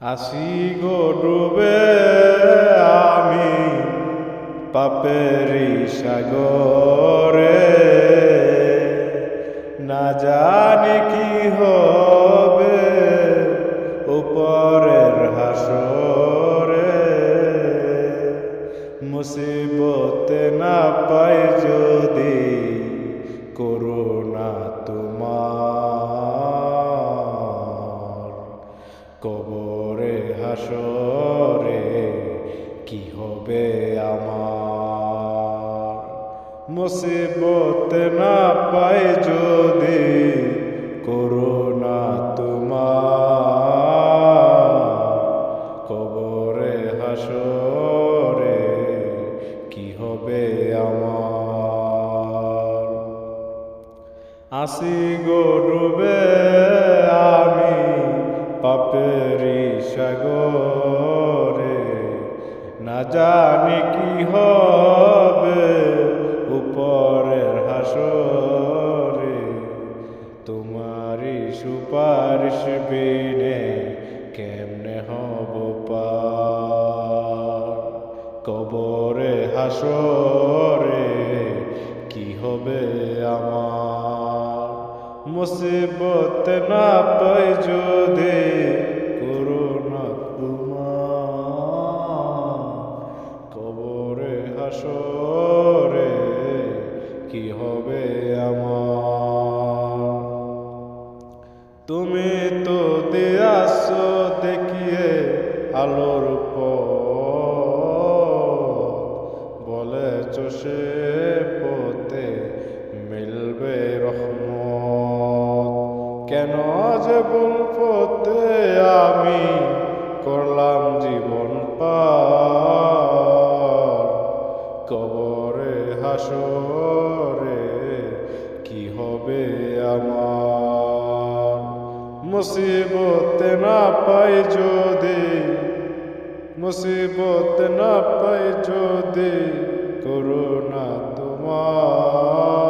আসি গো ডুবে আমি পাপেরি সাগরে, না জানি কি হবে উপরের হাসরে। মুসিবতে না পাই যদি করুণা তোমার, কবরে হাসরে কি হবে আমার। মুসিবত না পাই যদি করুণা তোমার, কবরে হাসরে কি হবে আমার। আসি গো ডুবে আমি পাপেরি সাগরে, না জানি কি হবে উপরের হাসরে। তোমারি সুপারিশ বিনে কেমনে হব পার, কবরে হাসরে কি হবে আমার। মুসিবত না পাই যদি করুণা তোমার, কবরে হাসরে কি হবে আমার। তুমি তো দিয়াছ দেখিয়ে আলোর পথ, বলেছ সে পথে মিলবে রহমত। কেন যে ভুল পথে আমি করলাম জীবন পার, কবরে হাসরে কি হবে আমার। মুসিবত না পাই যদি, মুসিবত না পাই যদি করুণা তোমার,